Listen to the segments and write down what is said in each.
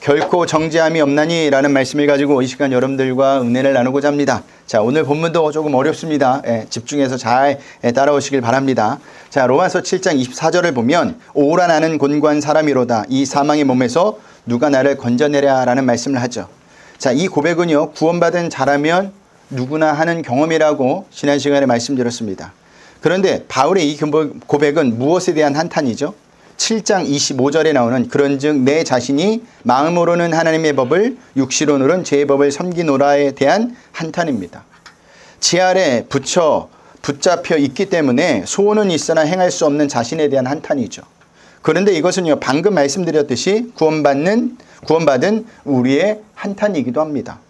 결코 정죄함이 없나니 라는 말씀을 가지고 이 시간 여러분들과 은혜를 나누고자 합니다. 자, 오늘 본문도 조금 어렵습니다. 집중해서 잘 따라오시길 바랍니다. 자, 로마서 7장 24절을 보면 오라 나는 곤고한 사람이로다. 이 사망의 몸에서 누가 나를 건져내랴 라는 말씀을 하죠. 자, 이 고백은요, 구원받은 자라면 누구나 하는 경험이라고 지난 시간에 말씀드렸습니다. 그런데 바울의 이 고백은 무엇에 대한 한탄이죠? 7장 25절에 나오는 그런즉 내 자신이 마음으로는 하나님의 법을 육시로는 죄의 법을 섬기노라에 대한 한탄입니다. 지 아래 붙잡혀 있기 때문에 소원은 있으나 행할 수 없는 자신에 대한 한탄이죠. 그런데 이것은요, 방금 말씀드렸듯이 구원받은 우리의 한탄이기도 합니다.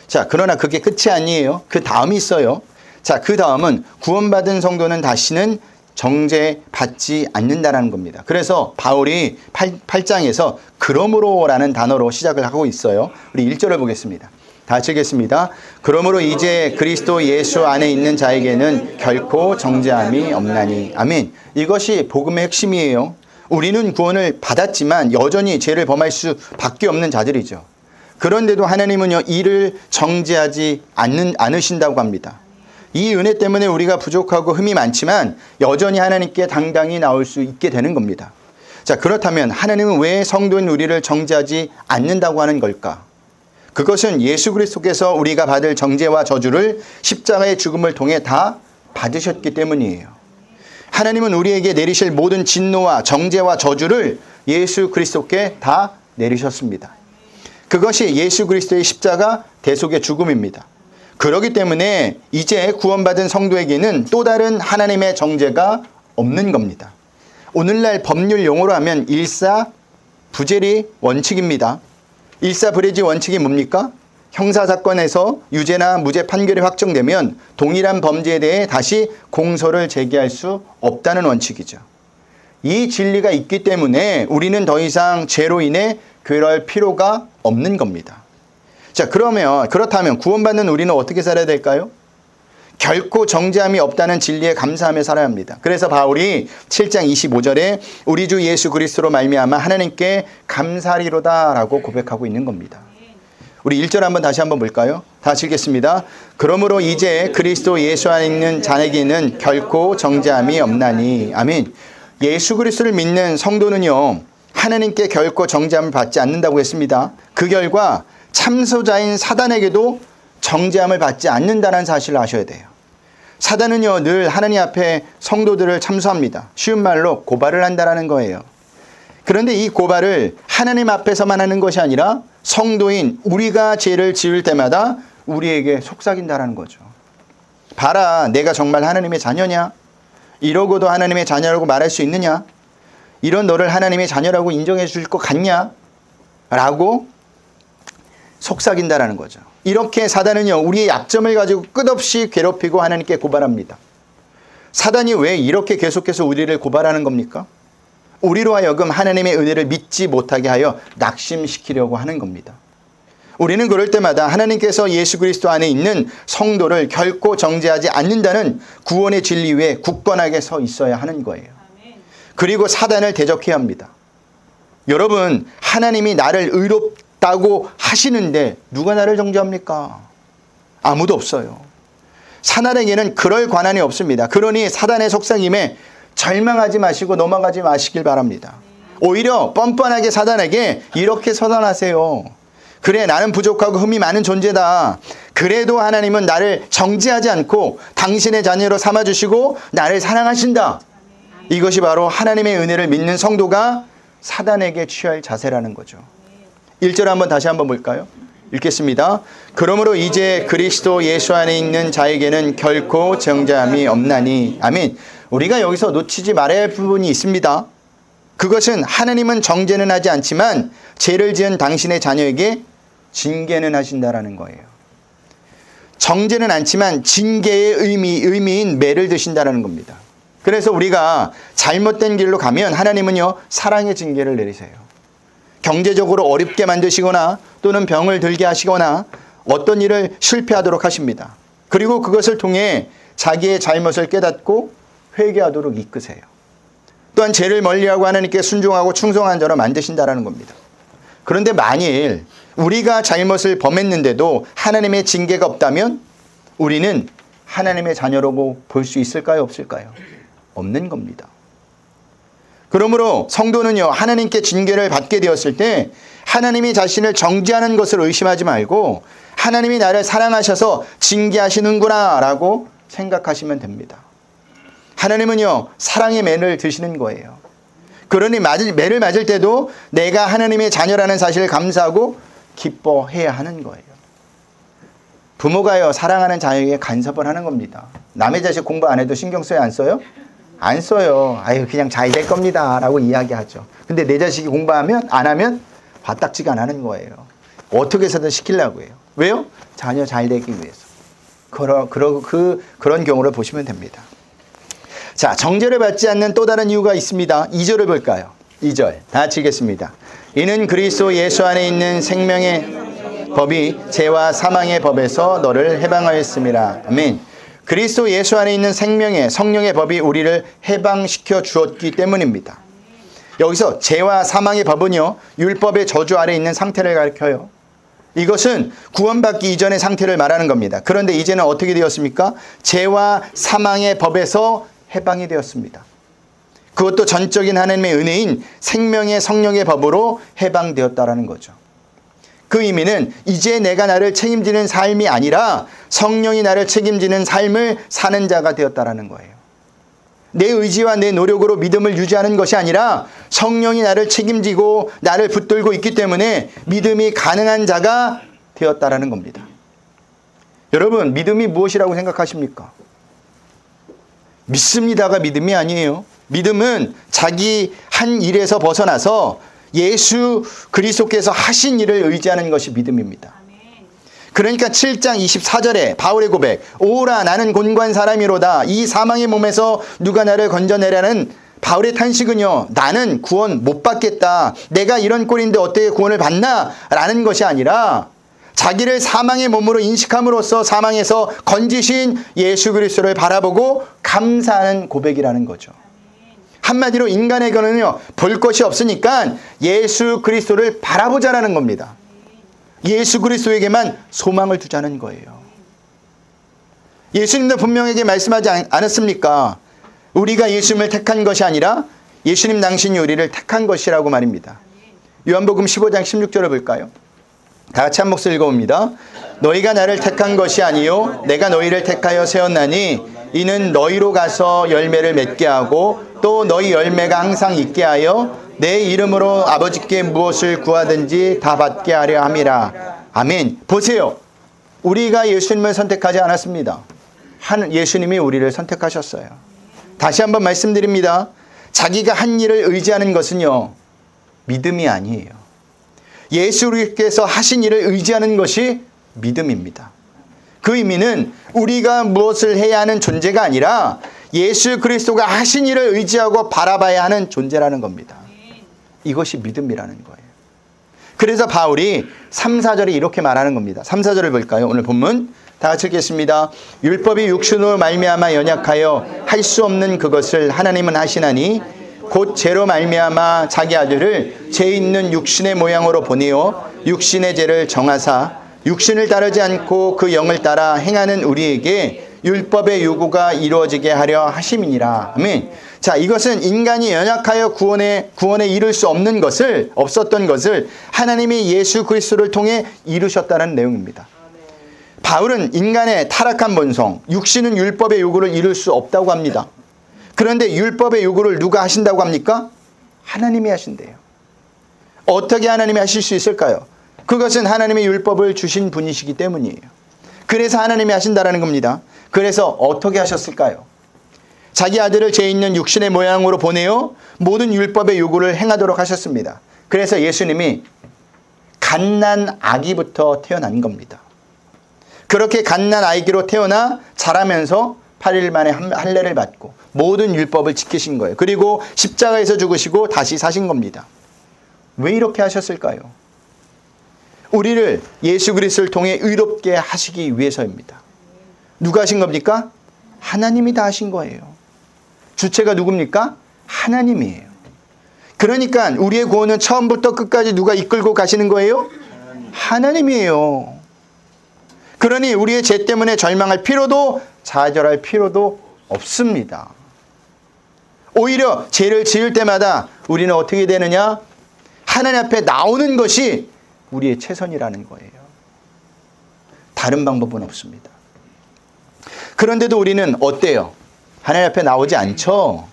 자, 그러나 그게 끝이 아니에요. 그 다음이 있어요. 자, 그 다음은 구원받은 성도는 다시는 정죄받지 않는다는 겁니다. 그래서 바울이 8장에서 그러므로 라는 단어로 시작을 하고 있어요. 우리 1절을 보겠습니다. 다 같이 읽겠습니다. 그러므로 이제 그리스도 예수 안에 있는 자에게는 결코 정죄함이 없나니. 아멘. 이것이 복음의 핵심이에요. 우리는 구원을 받았지만 여전히 죄를 범할 수밖에 없는 자들이죠. 그런데도 하나님은요, 이를 정죄하지 않으신다고 합니다. 이 은혜 때문에 우리가 부족하고 흠이 많지만 여전히 하나님께 당당히 나올 수 있게 되는 겁니다. 자, 그렇다면 하나님은 왜 성도인 우리를 정죄하지 않는다고 하는 걸까? 그것은 예수 그리스도께서 우리가 받을 정죄와 저주를 십자가의 죽음을 통해 다 받으셨기 때문이에요. 하나님은 우리에게 내리실 모든 진노와 정죄와 저주를 예수 그리스도께 다 내리셨습니다. 그것이 예수 그리스도의 십자가 대속의 죽음입니다. 그렇기 때문에 이제 구원받은 성도에게는 또 다른 하나님의 정죄가 없는 겁니다. 오늘날 법률 용어로 하면 일사부재리 원칙입니다. 일사부재리 원칙이 뭡니까? 형사사건에서 유죄나 무죄 판결이 확정되면 동일한 범죄에 대해 다시 공소를 제기할 수 없다는 원칙이죠. 이 진리가 있기 때문에 우리는 더 이상 죄로 인해 괴로울 필요가 없는 겁니다. 자, 그렇다면 구원받는 우리는 어떻게 살아야 될까요? 결코 정죄함이 없다는 진리에 감사하며 살아야 합니다. 그래서 바울이 7장 25절에 우리 주 예수 그리스도로 말미암아 하나님께 감사리로다 라고 고백하고 있는 겁니다. 우리 1절 다시 한번 볼까요? 다시 읽겠습니다. 그러므로 이제 그리스도 예수 안에 있는 자에게는 결코 정죄함이 없나니. 아멘. 예수 그리스도를 믿는 성도는요, 하나님께 결코 정죄함을 받지 않는다고 했습니다. 그 결과 참소자인 사단에게도 정죄함을 받지 않는다는 사실을 아셔야 돼요. 사단은요, 늘 하나님 앞에 성도들을 참소합니다. 쉬운 말로 고발을 한다는 거예요. 그런데 이 고발을 하나님 앞에서만 하는 것이 아니라 성도인 우리가 죄를 지을 때마다 우리에게 속삭인다는 거죠. 봐라, 내가 정말 하나님의 자녀냐? 이러고도 하나님의 자녀라고 말할 수 있느냐? 이런 너를 하나님의 자녀라고 인정해 줄 것 같냐? 라고 속삭인다라는 거죠. 이렇게 사단은요, 우리의 약점을 가지고 끝없이 괴롭히고 하나님께 고발합니다. 사단이 왜 이렇게 계속해서 우리를 고발하는 겁니까? 우리로 하여금 하나님의 은혜를 믿지 못하게 하여 낙심시키려고 하는 겁니다. 우리는 그럴 때마다 하나님께서 예수 그리스도 안에 있는 성도를 결코 정죄하지 않는다는 구원의 진리 위에 굳건하게 서 있어야 하는 거예요. 그리고 사단을 대적해야 합니다. 여러분, 하나님이 나를 의롭다고 하시는데 누가 나를 정죄합니까? 아무도 없어요. 사단에게는 그럴 권한이 없습니다. 그러니 사단의 속삭임에 절망하지 마시고 넘어가지 마시길 바랍니다. 오히려 뻔뻔하게 사단에게 이렇게 서단하세요. 그래, 나는 부족하고 흠이 많은 존재다. 그래도 하나님은 나를 정죄하지 않고 당신의 자녀로 삼아주시고 나를 사랑하신다. 이것이 바로 하나님의 은혜를 믿는 성도가 사단에게 취할 자세라는 거죠. 1절 다시 한번 볼까요? 읽겠습니다. 그러므로 이제 그리스도 예수 안에 있는 자에게는 결코 정죄함이 없나니. 아멘. 우리가 여기서 놓치지 말아야 할 부분이 있습니다. 그것은 하나님은 정죄는 하지 않지만 죄를 지은 당신의 자녀에게 징계는 하신다라는 거예요. 정죄는 않지만 징계의 의미인 매를 드신다라는 겁니다. 그래서 우리가 잘못된 길로 가면 하나님은요, 사랑의 징계를 내리세요. 경제적으로 어렵게 만드시거나 또는 병을 들게 하시거나 어떤 일을 실패하도록 하십니다. 그리고 그것을 통해 자기의 잘못을 깨닫고 회개하도록 이끄세요. 또한 죄를 멀리하고 하나님께 순종하고 충성한 자로 만드신다라는 겁니다. 그런데 만일 우리가 잘못을 범했는데도 하나님의 징계가 없다면 우리는 하나님의 자녀라고 볼 수 있을까요? 없을까요? 없는 겁니다. 그러므로 성도는요, 하나님께 징계를 받게 되었을 때 하나님이 자신을 정죄하는 것을 의심하지 말고 하나님이 나를 사랑하셔서 징계하시는구나 라고 생각하시면 됩니다. 하나님은요, 사랑의 매를 드시는 거예요. 그러니 매를 맞을 때도 내가 하나님의 자녀라는 사실을 감사하고 기뻐해야 하는 거예요. 부모가요, 사랑하는 자녀에게 간섭을 하는 겁니다. 남의 자식 공부 안 해도 신경 써요, 안 써요? 안 써요. 아유, 그냥 잘 될 겁니다 라고 이야기하죠. 근데 내 자식이 공부하면 안 하면 화딱지가 안 하는 거예요. 어떻게 해서든 시키려고 해요. 왜요? 자녀 잘 되기 위해서. 그런 경우를 보시면 됩니다. 자, 정죄를 받지 않는 또 다른 이유가 있습니다. 2절을 볼까요? 2절 다 같이 읽겠습니다. 이는 그리스도 예수 안에 있는 생명의 법이 죄와 사망의 법에서 너를 해방하였음이라. 아멘. 그리스도 예수 안에 있는 생명의 성령의 법이 우리를 해방시켜 주었기 때문입니다. 여기서 죄와 사망의 법은요, 율법의 저주 아래 있는 상태를 가리켜요. 이것은 구원받기 이전의 상태를 말하는 겁니다. 그런데 이제는 어떻게 되었습니까? 죄와 사망의 법에서 해방이 되었습니다. 그것도 전적인 하나님의 은혜인 생명의 성령의 법으로 해방되었다라는 거죠. 그 의미는 이제 내가 나를 책임지는 삶이 아니라 성령이 나를 책임지는 삶을 사는 자가 되었다라는 거예요. 내 의지와 내 노력으로 믿음을 유지하는 것이 아니라 성령이 나를 책임지고 나를 붙들고 있기 때문에 믿음이 가능한 자가 되었다라는 겁니다. 여러분, 믿음이 무엇이라고 생각하십니까? 믿습니다가 믿음이 아니에요. 믿음은 자기 한 일에서 벗어나서 예수 그리스도께서 하신 일을 의지하는 것이 믿음입니다. 그러니까 7장 24절에 바울의 고백, 오라 나는 곤고한 사람이로다. 이 사망의 몸에서 누가 나를 건져내라는 바울의 탄식은요, 나는 구원 못 받겠다. 내가 이런 꼴인데 어떻게 구원을 받나? 라는 것이 아니라 자기를 사망의 몸으로 인식함으로써 사망에서 건지신 예수 그리스도를 바라보고 감사하는 고백이라는 거죠. 한마디로 인간에게는요, 볼 것이 없으니까 예수 그리스도를 바라보자라는 겁니다. 예수 그리스도에게만 소망을 두자는 거예요. 예수님도 분명하게 말씀하지 않았습니까? 우리가 예수님을 택한 것이 아니라 예수님 당신이 우리를 택한 것이라고 말입니다. 요한복음 15장 16절을 볼까요? 다 같이 한 목소리 읽어봅니다. 너희가 나를 택한 것이 아니요 내가 너희를 택하여 세웠나니 이는 너희로 가서 열매를 맺게 하고 또 너희 열매가 항상 있게 하여 내 이름으로 아버지께 무엇을 구하든지 다 받게 하려 함이라. 아멘. 보세요. 우리가 예수님을 선택하지 않았습니다. 예수님이 우리를 선택하셨어요. 다시 한번 말씀드립니다. 자기가 한 일을 의지하는 것은요, 믿음이 아니에요. 예수님께서 하신 일을 의지하는 것이 믿음입니다. 그 의미는 우리가 무엇을 해야 하는 존재가 아니라 예수 그리스도가 하신 일을 의지하고 바라봐야 하는 존재라는 겁니다. 이것이 믿음이라는 거예요. 그래서 바울이 3, 4절에 이렇게 말하는 겁니다. 3, 4절을 볼까요? 오늘 본문 다 같이 읽겠습니다. 율법이 육신으로 말미암아 연약하여 할 수 없는 그것을 하나님은 하시나니 곧 죄로 말미암아 자기 아들을 죄 있는 육신의 모양으로 보내어 육신의 죄를 정하사 육신을 따르지 않고 그 영을 따라 행하는 우리에게 율법의 요구가 이루어지게 하려 하심이니라. 아멘. 자, 이것은 인간이 연약하여 구원에 이룰 수 없는 것을, 없었던 것을 하나님이 예수 그리스도를 통해 이루셨다는 내용입니다. 바울은 인간의 타락한 본성, 육신은 율법의 요구를 이룰 수 없다고 합니다. 그런데 율법의 요구를 누가 하신다고 합니까? 하나님이 하신대요. 어떻게 하나님이 하실 수 있을까요? 그것은 하나님의 율법을 주신 분이시기 때문이에요. 그래서 하나님이 하신다라는 겁니다. 그래서 어떻게 하셨을까요? 자기 아들을 죄 있는 육신의 모양으로 보내어 모든 율법의 요구를 행하도록 하셨습니다. 그래서 예수님이 갓난 아기부터 태어난 겁니다. 그렇게 갓난 아기로 태어나 자라면서 8일 만에 할례를 받고 모든 율법을 지키신 거예요. 그리고 십자가에서 죽으시고 다시 사신 겁니다. 왜 이렇게 하셨을까요? 우리를 예수 그리스도를 통해 의롭게 하시기 위해서입니다. 누가 하신 겁니까? 하나님이 다 하신 거예요. 주체가 누굽니까? 하나님이에요. 그러니까 우리의 구원은 처음부터 끝까지 누가 이끌고 가시는 거예요? 하나님이에요. 그러니 우리의 죄 때문에 절망할 필요도 좌절할 필요도 없습니다. 오히려 죄를 지을 때마다 우리는 어떻게 되느냐? 하나님 앞에 나오는 것이 우리의 최선이라는 거예요. 다른 방법은 없습니다. 그런데도 우리는 어때요? 하나님 앞에 나오지 않죠?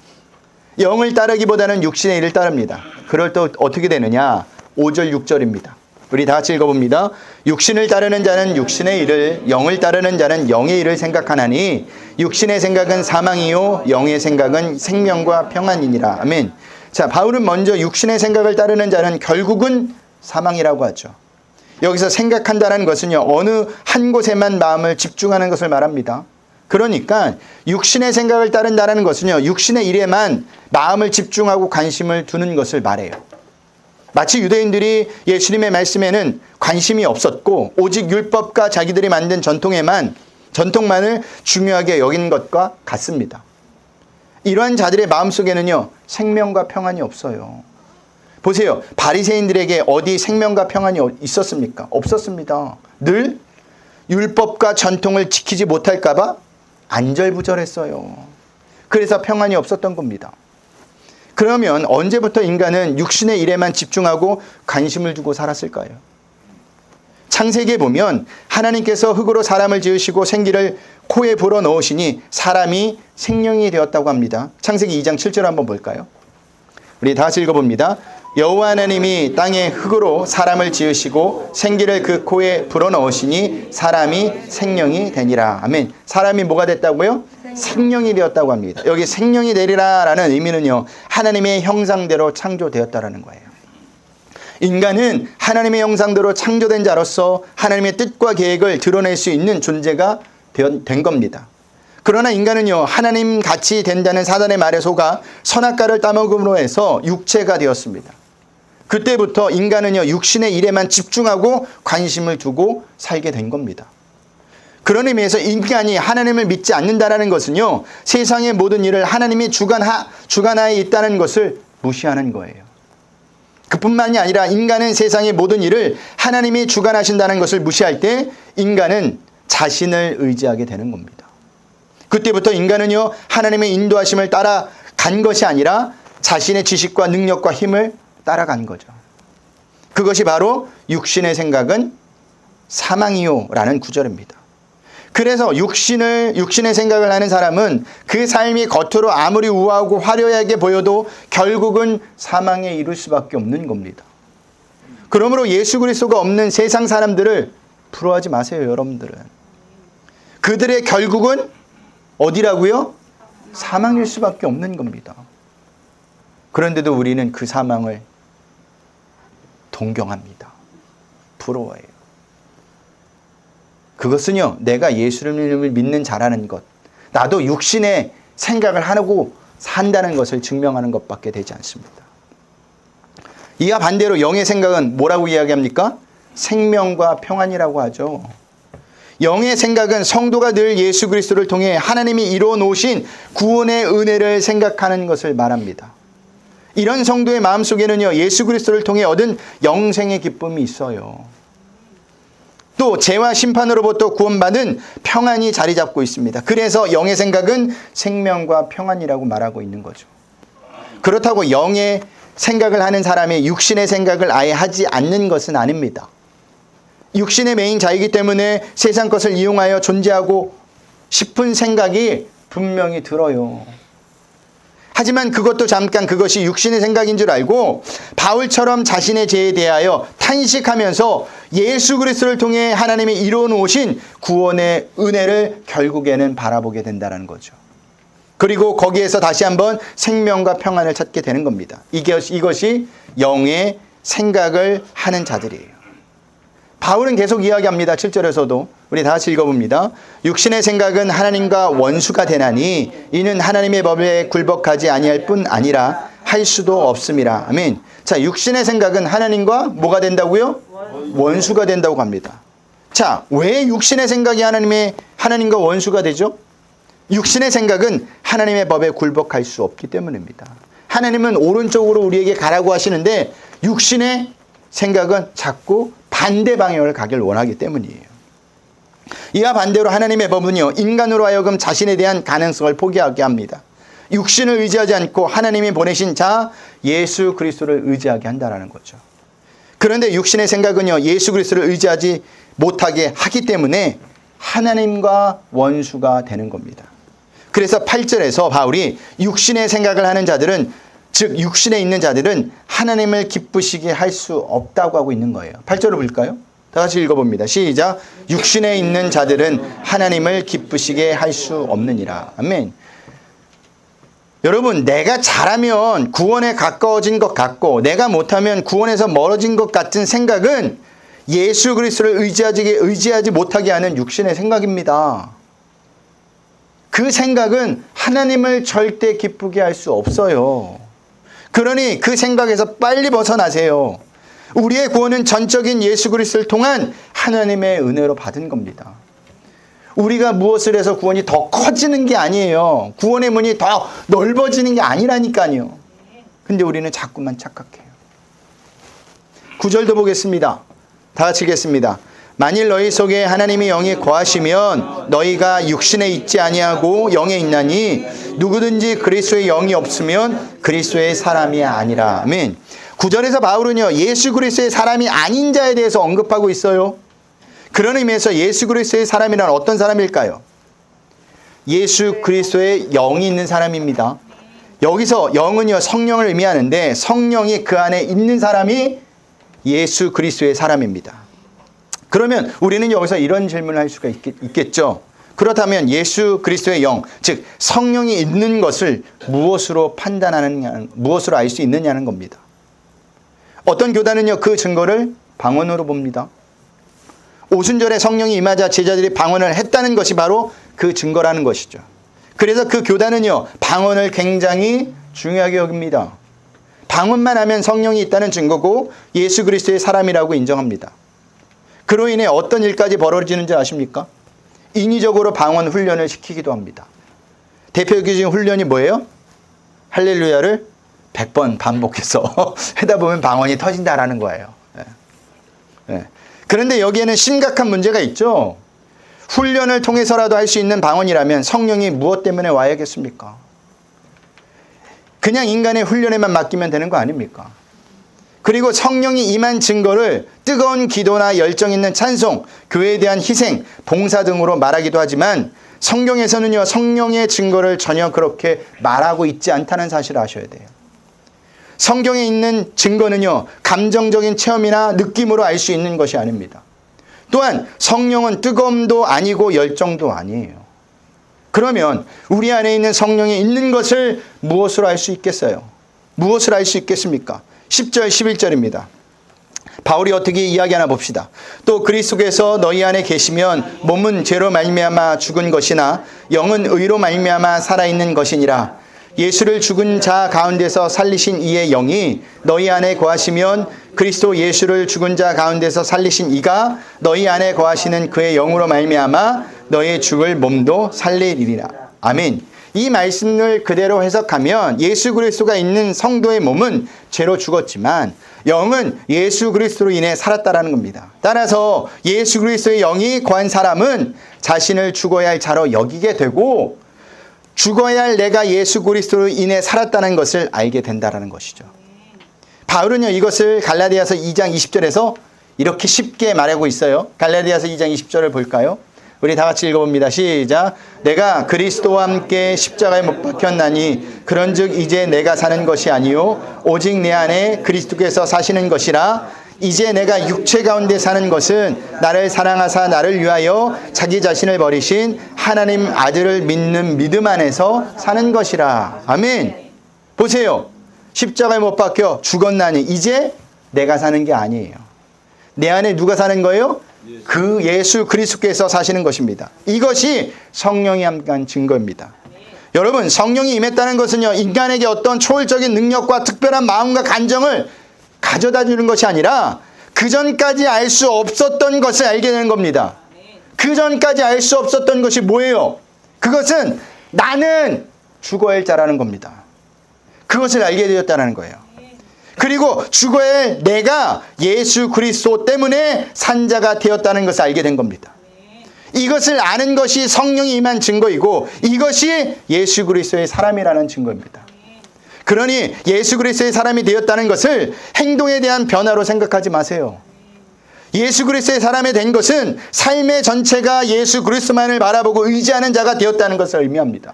영을 따르기보다는 육신의 일을 따릅니다. 그럴 때 어떻게 되느냐? 5절 6절입니다. 우리 다 같이 읽어봅니다. 육신을 따르는 자는 육신의 일을, 영을 따르는 자는 영의 일을 생각하나니 육신의 생각은 사망이요 영의 생각은 생명과 평안이니라. 아멘. 자, 바울은 먼저 육신의 생각을 따르는 자는 결국은 사망이라고 하죠. 여기서 생각한다는 것은요, 어느 한 곳에만 마음을 집중하는 것을 말합니다. 그러니까 육신의 생각을 따른다는 것은요, 육신의 일에만 마음을 집중하고 관심을 두는 것을 말해요. 마치 유대인들이 예수님의 말씀에는 관심이 없었고 오직 율법과 자기들이 만든 전통만을 중요하게 여긴 것과 같습니다. 이러한 자들의 마음속에는요, 생명과 평안이 없어요. 보세요. 바리새인들에게 어디 생명과 평안이 있었습니까? 없었습니다. 늘 율법과 전통을 지키지 못할까 봐 안절부절했어요. 그래서 평안이 없었던 겁니다. 그러면 언제부터 인간은 육신의 일에만 집중하고 관심을 두고 살았을까요? 창세기에 보면 하나님께서 흙으로 사람을 지으시고 생기를 코에 불어넣으시니 사람이 생명이 되었다고 합니다. 창세기 2장 7절 한번 볼까요? 우리 다 같이 읽어봅니다. 여호와 하나님이 땅에 흙으로 사람을 지으시고 생기를 그 코에 불어넣으시니 사람이 생명이 되니라. 아멘. 사람이 뭐가 됐다고요? 생명이 되었다고 합니다. 여기 생명이 되리라라는 의미는요, 하나님의 형상대로 창조되었다라는 거예요. 인간은 하나님의 형상대로 창조된 자로서 하나님의 뜻과 계획을 드러낼 수 있는 존재가 된 겁니다. 그러나 인간은요, 하나님 같이 된다는 사단의 말에 속아 선악과를 따먹음으로 해서 육체가 되었습니다. 그때부터 인간은요, 육신의 일에만 집중하고 관심을 두고 살게 된 겁니다. 그런 의미에서 인간이 하나님을 믿지 않는다는 것은요, 세상의 모든 일을 하나님이 주관하에 있다는 것을 무시하는 거예요. 그뿐만이 아니라 인간은 세상의 모든 일을 하나님이 주관하신다는 것을 무시할 때 인간은 자신을 의지하게 되는 겁니다. 그때부터 인간은요, 하나님의 인도하심을 따라간 것이 아니라 자신의 지식과 능력과 힘을 따라간 거죠. 그것이 바로 육신의 생각은 사망이요 라는 구절입니다. 그래서 육신의 생각을 하는 사람은 그 삶이 겉으로 아무리 우아하고 화려하게 보여도 결국은 사망에 이를 수밖에 없는 겁니다. 그러므로 예수 그리스도가 없는 세상 사람들을 부러워하지 마세요, 여러분들은. 그들의 결국은 어디라고요? 사망일 수밖에 없는 겁니다. 그런데도 우리는 그 사망을 동경합니다. 부러워해요. 그것은요, 내가 예수님을 믿는 자라는 것, 나도 육신의 생각을 하고 산다는 것을 증명하는 것밖에 되지 않습니다. 이와 반대로 영의 생각은 뭐라고 이야기합니까? 생명과 평안이라고 하죠. 영의 생각은 성도가 늘 예수 그리스도를 통해 하나님이 이루어 놓으신 구원의 은혜를 생각하는 것을 말합니다. 이런 성도의 마음속에는요, 예수 그리스도를 통해 얻은 영생의 기쁨이 있어요. 또 죄와 심판으로부터 구원받은 평안이 자리 잡고 있습니다. 그래서 영의 생각은 생명과 평안이라고 말하고 있는 거죠. 그렇다고 영의 생각을 하는 사람이 육신의 생각을 아예 하지 않는 것은 아닙니다. 육신의 메인 자이기 때문에 세상 것을 이용하여 존재하고 싶은 생각이 분명히 들어요. 하지만 그것도 잠깐 그것이 육신의 생각인 줄 알고 바울처럼 자신의 죄에 대하여 탄식하면서 예수 그리스도를 통해 하나님이 이루어 놓으신 구원의 은혜를 결국에는 바라보게 된다는 거죠. 그리고 거기에서 다시 한번 생명과 평안을 찾게 되는 겁니다. 이것이 영의 생각을 하는 자들이에요. 바울은 계속 이야기합니다. 7절에서도 우리 다 같이 읽어봅니다. 육신의 생각은 하나님과 원수가 되나니 이는 하나님의 법에 굴복하지 아니할 뿐 아니라 할 수도 없음이라. 아멘. 자, 육신의 생각은 하나님과 뭐가 된다고요? 원수가 된다고 합니다. 자, 왜 육신의 생각이 하나님과 원수가 되죠? 육신의 생각은 하나님의 법에 굴복할 수 없기 때문입니다. 하나님은 오른쪽으로 우리에게 가라고 하시는데 육신의 생각은 자꾸 반대 방향을 가길 원하기 때문이에요. 이와 반대로 하나님의 법은요, 인간으로 하여금 자신에 대한 가능성을 포기하게 합니다. 육신을 의지하지 않고 하나님이 보내신 자 예수 그리스도를 의지하게 한다는 거죠. 그런데 육신의 생각은요, 예수 그리스도를 의지하지 못하게 하기 때문에 하나님과 원수가 되는 겁니다. 그래서 8절에서 바울이 육신의 생각을 하는 자들은, 즉 육신에 있는 자들은 하나님을 기쁘시게 할 수 없다고 하고 있는 거예요. 8절을 볼까요? 다 같이 읽어봅니다. 시작. 육신에 있는 자들은 하나님을 기쁘시게 할 수 없느니라. 아멘. 여러분, 내가 잘하면 구원에 가까워진 것 같고 내가 못하면 구원에서 멀어진 것 같은 생각은 예수 그리스도를 의지하지 못하게 하는 육신의 생각입니다. 그 생각은 하나님을 절대 기쁘게 할 수 없어요. 그러니 그 생각에서 빨리 벗어나세요. 우리의 구원은 전적인 예수 그리스도를 통한 하나님의 은혜로 받은 겁니다. 우리가 무엇을 해서 구원이 더 커지는 게 아니에요. 구원의 문이 더 넓어지는 게 아니라니까요. 근데 우리는 자꾸만 착각해요. 9절도 보겠습니다. 다 같이 읽겠습니다. 만일 너희 속에 하나님의 영이 거하시면 너희가 육신에 있지 아니하고 영에 있나니 누구든지 그리스도의 영이 없으면 그리스도의 사람이 아니라. 아멘. 9절에서 바울은요, 예수 그리스도의 사람이 아닌 자에 대해서 언급하고 있어요. 그런 의미에서 예수 그리스도의 사람이란 어떤 사람일까요? 예수 그리스도의 영이 있는 사람입니다. 여기서 영은요, 성령을 의미하는데 성령이 그 안에 있는 사람이 예수 그리스도의 사람입니다. 그러면 우리는 여기서 이런 질문을 할 수가 있겠죠. 그렇다면 예수 그리스도의 영, 즉 성령이 있는 것을 무엇으로 무엇으로 알 수 있느냐는 겁니다. 어떤 교단은요, 그 증거를 방언으로 봅니다. 오순절에 성령이 임하자 제자들이 방언을 했다는 것이 바로 그 증거라는 것이죠. 그래서 그 교단은요, 방언을 굉장히 중요하게 여깁니다. 방언만 하면 성령이 있다는 증거고 예수 그리스도의 사람이라고 인정합니다. 그로 인해 어떤 일까지 벌어지는지 아십니까? 인위적으로 방언 훈련을 시키기도 합니다. 대표적인 훈련이 뭐예요? 할렐루야를 100번 반복해서 하다 보면 방언이 터진다라는 거예요. 그런데 여기에는 심각한 문제가 있죠. 훈련을 통해서라도 할 수 있는 방언이라면 성령이 무엇 때문에 와야겠습니까? 그냥 인간의 훈련에만 맡기면 되는 거 아닙니까? 그리고 성령이 임한 증거를 뜨거운 기도나 열정 있는 찬송, 교회에 대한 희생, 봉사 등으로 말하기도 하지만 성경에서는요, 성령의 증거를 전혀 그렇게 말하고 있지 않다는 사실을 아셔야 돼요. 성경에 있는 증거는요, 감정적인 체험이나 느낌으로 알 수 있는 것이 아닙니다. 또한 성령은 뜨거움도 아니고 열정도 아니에요. 그러면 우리 안에 있는 성령이 있는 것을 무엇으로 알 수 있겠어요? 무엇을 알 수 있겠습니까? 10절 11절입니다. 바울이 어떻게 이야기하나 봅시다. 또 그리스도께서 너희 안에 계시면 몸은 죄로 말미암아 죽은 것이나 영은 의로 말미암아 살아있는 것이니라. 예수를 죽은 자 가운데서 살리신 이의 영이 너희 안에 거하시면 그리스도 예수를 죽은 자 가운데서 살리신 이가 너희 안에 거하시는 그의 영으로 말미암아 너의 죽을 몸도 살리리라. 아멘. 이 말씀을 그대로 해석하면 예수 그리스도가 있는 성도의 몸은 죄로 죽었지만 영은 예수 그리스도로 인해 살았다라는 겁니다. 따라서 예수 그리스도의 영이 거한 사람은 자신을 죽어야 할 자로 여기게 되고 죽어야 할 내가 예수 그리스도로 인해 살았다는 것을 알게 된다는 것이죠. 바울은요, 이것을 갈라디아서 2장 20절에서 이렇게 쉽게 말하고 있어요. 갈라디아서 2장 20절을 볼까요? 우리 다 같이 읽어봅니다. 시작. 내가 그리스도와 함께 십자가에 못 박혔나니 그런즉 이제 내가 사는 것이 아니요 오직 내 안에 그리스도께서 사시는 것이라. 이제 내가 육체 가운데 사는 것은 나를 사랑하사 나를 위하여 자기 자신을 버리신 하나님 아들을 믿는 믿음 안에서 사는 것이라. 아멘. 보세요. 십자가에 못 박혀 죽었나니 이제 내가 사는 게 아니에요. 내 안에 누가 사는 거예요? 그 예수 그리스도께서 사시는 것입니다. 이것이 성령이 함께한 증거입니다. 여러분, 성령이 임했다는 것은요, 인간에게 어떤 초월적인 능력과 특별한 마음과 감정을 가져다 주는 것이 아니라 그 전까지 알 수 없었던 것을 알게 되는 겁니다. 그 전까지 알 수 없었던 것이 뭐예요? 그것은 나는 죽어야 할 자라는 겁니다. 그것을 알게 되었다는 거예요. 그리고 죽어야 할 내가 예수 그리스도 때문에 산자가 되었다는 것을 알게 된 겁니다. 이것을 아는 것이 성령이 임한 증거이고 이것이 예수 그리스도의 사람이라는 증거입니다. 그러니 예수 그리스도의 사람이 되었다는 것을 행동에 대한 변화로 생각하지 마세요. 예수 그리스도의 사람이 된 것은 삶의 전체가 예수 그리스도만을 바라보고 의지하는 자가 되었다는 것을 의미합니다.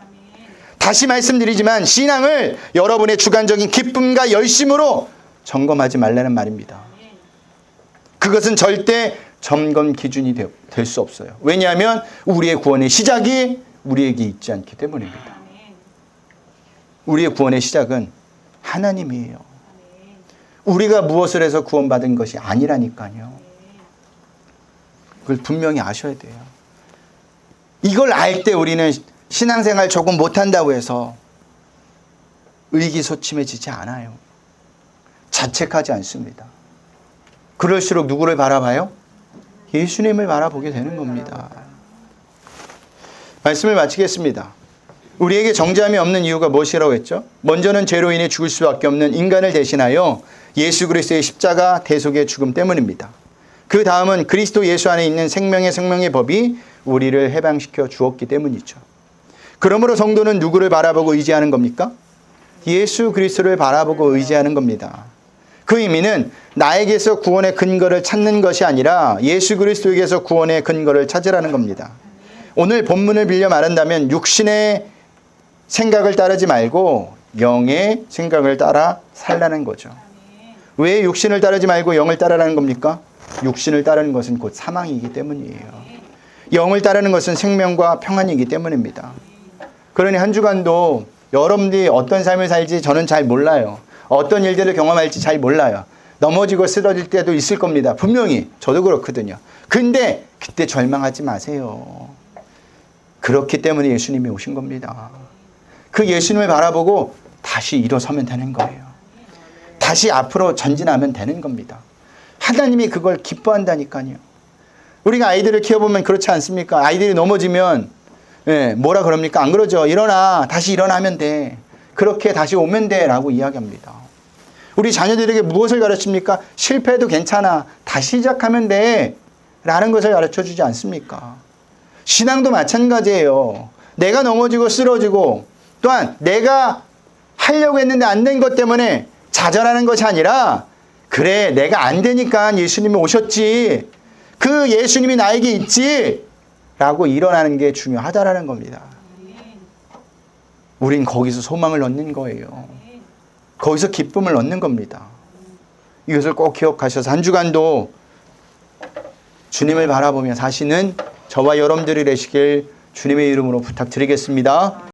다시 말씀드리지만 신앙을 여러분의 주관적인 기쁨과 열심으로 점검하지 말라는 말입니다. 그것은 절대 점검 기준이 될 수 없어요. 왜냐하면 우리의 구원의 시작이 우리에게 있지 않기 때문입니다. 우리의 구원의 시작은 하나님이에요. 우리가 무엇을 해서 구원받은 것이 아니라니까요. 그걸 분명히 아셔야 돼요. 이걸 알 때 우리는 신앙생활 조금 못한다고 해서 의기소침해지지 않아요. 자책하지 않습니다. 그럴수록 누구를 바라봐요? 예수님을 바라보게 되는 겁니다. 말씀을 마치겠습니다. 우리에게 정죄함이 없는 이유가 무엇이라고 했죠? 먼저는 죄로 인해 죽을 수밖에 없는 인간을 대신하여 예수 그리스도의 십자가 대속의 죽음 때문입니다. 그 다음은 그리스도 예수 안에 있는 생명의 법이 우리를 해방시켜 주었기 때문이죠. 그러므로 성도는 누구를 바라보고 의지하는 겁니까? 예수 그리스도를 바라보고 의지하는 겁니다. 그 의미는 나에게서 구원의 근거를 찾는 것이 아니라 예수 그리스도에게서 구원의 근거를 찾으라는 겁니다. 오늘 본문을 빌려 말한다면 육신의 생각을 따르지 말고 영의 생각을 따라 살라는 거죠. 왜 육신을 따르지 말고 영을 따르라는 겁니까? 육신을 따르는 것은 곧 사망이기 때문이에요. 영을 따르는 것은 생명과 평안이기 때문입니다. 그러니 한 주간도 여러분들이 어떤 삶을 살지 저는 잘 몰라요. 어떤 일들을 경험할지 잘 몰라요. 넘어지고 쓰러질 때도 있을 겁니다. 분명히 저도 그렇거든요. 근데 그때 절망하지 마세요. 그렇기 때문에 예수님이 오신 겁니다. 그 예수님을 바라보고 다시 일어서면 되는 거예요. 다시 앞으로 전진하면 되는 겁니다. 하나님이 그걸 기뻐한다니까요. 우리가 아이들을 키워보면 그렇지 않습니까? 아이들이 넘어지면 뭐라 그럽니까? 안 그러죠. 일어나. 다시 일어나면 돼. 그렇게 다시 오면 돼. 라고 이야기합니다. 우리 자녀들에게 무엇을 가르칩니까? 실패해도 괜찮아. 다시 시작하면 돼. 라는 것을 가르쳐주지 않습니까? 신앙도 마찬가지예요. 내가 넘어지고 쓰러지고 또한 내가 하려고 했는데 안 된 것 때문에 좌절하는 것이 아니라 그래 내가 안 되니까 예수님이 오셨지. 그 예수님이 나에게 있지. 라고 일어나는 게 중요하다라는 겁니다. 우린 거기서 소망을 얻는 거예요. 거기서 기쁨을 얻는 겁니다. 이것을 꼭 기억하셔서 한 주간도 주님을 바라보며 사시는 저와 여러분들이 되시길 주님의 이름으로 부탁드리겠습니다.